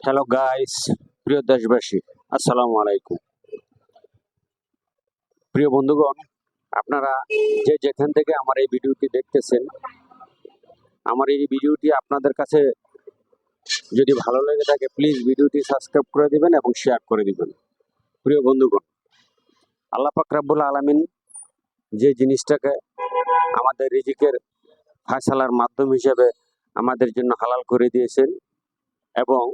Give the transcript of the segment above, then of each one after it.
Hello guys, প্রিয় দেশবাসী, আসসালামু আলাইকুম। প্রিয় বন্ধুগণ, আপনারা যে যেখান থেকে আমার এই ভিডিওটি দেখতেছেন, আমার এই ভিডিওটি আপনাদের কাছে যদি ভালো লেগে থাকে প্লিজ ভিডিওটি সাবস্ক্রাইব করে দিবেন এবং শেয়ার করে দিবেন। প্রিয় বন্ধুগণ, আল্লাহ পাক রব্বুল আলামিন যে জিনিসটাকে আমাদের রিজিকের ফায়সালার মাধ্যম হিসেবে আমাদের জন্য হালাল করে দিয়েছেন এবং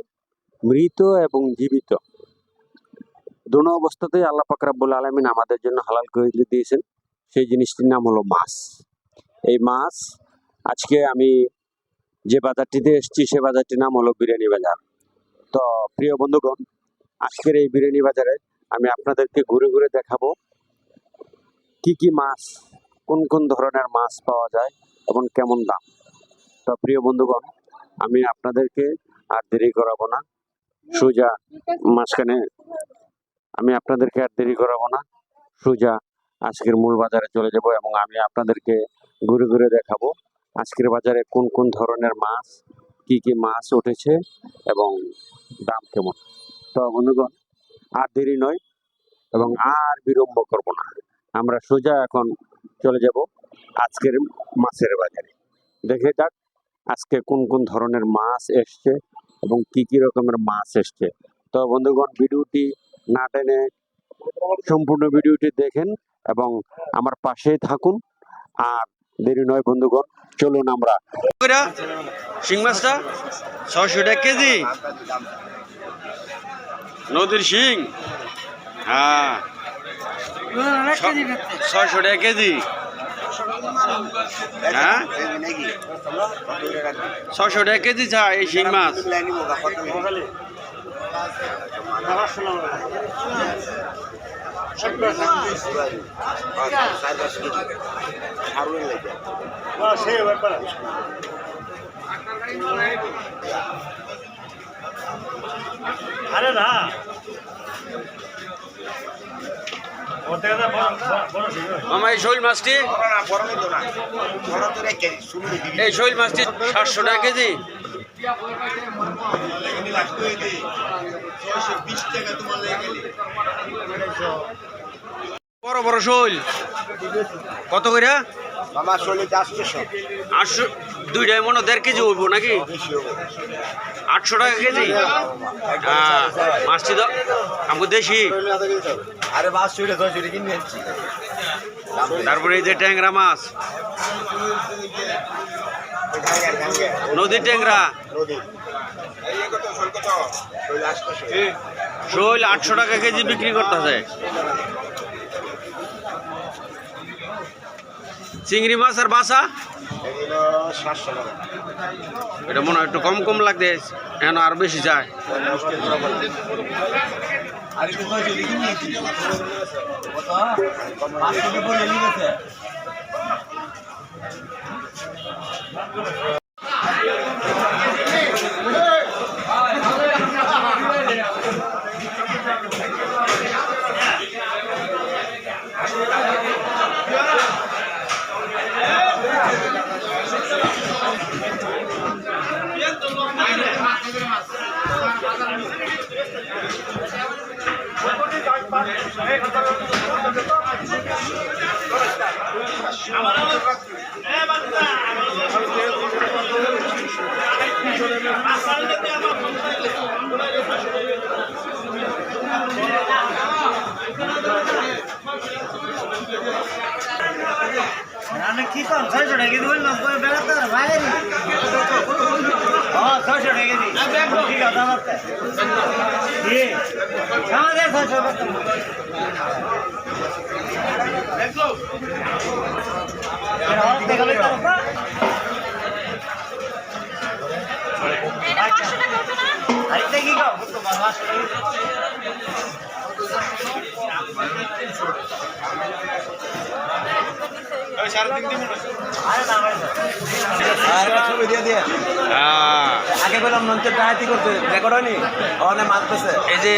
মৃত এবং জীবিত দোনো অবস্থাতেই আল্লাহ পাক রব্বুল আলামিন আমাদের জন্য হালাল করে দিয়েছেন, সেই জিনিসটির নাম হলো মাছ। এই মাছ আজকে আমি যে বাজারটিতে এসেছি সে বাজারটির নাম হলো বিরিয়ানি বাজার। তো প্রিয় বন্ধুগণ, আজকের এই বিরিয়ানি বাজারে আমি আপনাদেরকে ঘুরে ঘুরে দেখাবো কি কি মাছ, কোন কোন ধরনের মাছ পাওয়া যায় এবং কেমন দাম। তো প্রিয় বন্ধুগণ, আমি আপনাদেরকে আর দেরি করাবো না, সোজা মাঝখানে আমি আপনাদেরকে আর দেরি করাবো না, সোজা আজকের মূল বাজারে চলে যাব এবং আমি আপনাদেরকে ঘুরে ঘুরে দেখাবো আজকের বাজারে কোন কোন ধরনের মাছ, কি কি মাছ উঠেছে এবং দাম কেমন। তো বন্ধুগণ, আর দেরি নয় এবং আর বিলম্ব করব না, আমরা সোজা এখন চলে যাব আজকের মাছের বাজারে। দেখে যাক আজকে কোন কোন ধরনের মাছ এসছে এবং কি কি রকমের মাছ এসছে। তো বন্ধুগণ, ভিডিওটি না টেনে সম্পূর্ণ ভিডিওটি দেখেন এবং আমার পাশেই থাকুন। আর দেরি নয় বন্ধুগণ, চলুন আমরা। শিং মাছটা 600 টাকা কেজি, নদীর শিং। হ্যাঁ, 600 টাকা কেজি। হ্যাঁ, 600 টাকা কেজি চাই এই শিং মাছ। আরে না মামা এই শৈল মাছটি, এই শৈল মাছটি 700 টাকা কেজি। বড় বড় শৈল কত করে? 800, দুইটাই মনে 1.5 কেজি হইব নাকি? 800 টাকা কেজি। মাছটি তো আমাকে দেশি। তারপরে এই যে ট্যাংরা মাছ, নদীর ট্যাংরা, শৈল 800 টাকা কেজি বিক্রি করতেছে। চিংড়ি মাছ আর বাসা এটা মনে হয় একটু কম কম লাগছে, এখন আর বেশি যায়। কি কম 600 টাকা কেজি বললাম বেড়াতে বাইরে 600 টাকা কেজি ঠিক আছে আমাদের 600 কি কম আগে বললাম মঞ্চের ডাহাতি করতে রেকর্ড হয়নি, অনেক মাছ পেছে। এই যে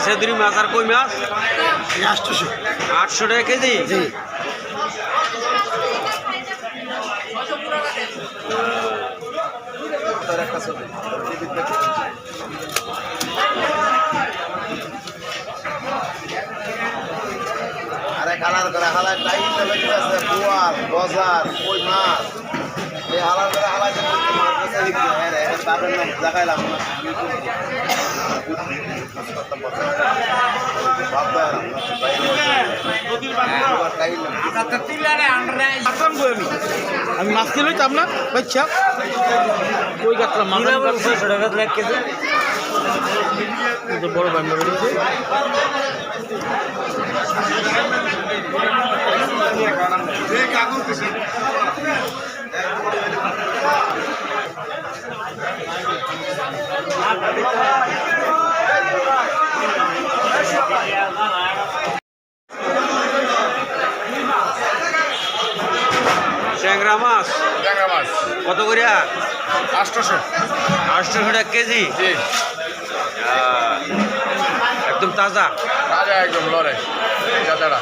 সেদুরি মাছ আর কই মাছ 800 টাকা কেজি। হালায় টাইম লেগে আছে বোয়াল গজার কই মাছ এই হালার করে হালায় মাছ বেচা বিক্রি হয় রে এটা তাদের নাম দেখাইলাম না আমি মাছ কিলো চাপ না বাচ্চা ওই গাছটা মাছ 600 টাকা লাগ কেজি বড় বান্ডা বেরিয়েছে ট্যাংরা মাছ ট্যাংরা মাছ কত করিয়া 800 800 টাকা কেজি জি একদম তাজা তাজা একদম লড়ে চাচারা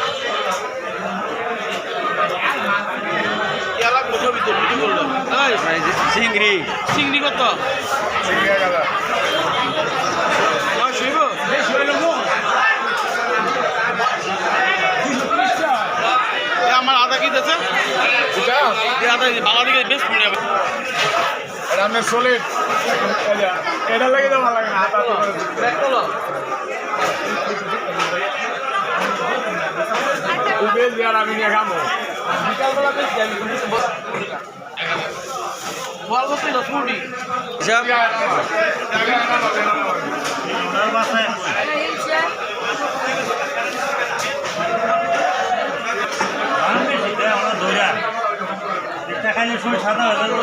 এই যে চিংড়ি চিংড়ি কত আমার আধা কি দিয়েছে আধা বাংলা দিকে বেশ মনে হবে রান্নার সলিড এটা লাগে তো ভালো লাগে না আমি নিয়ে খাবো হিসাব খাইলে সময় সাদা হয়ে যাবে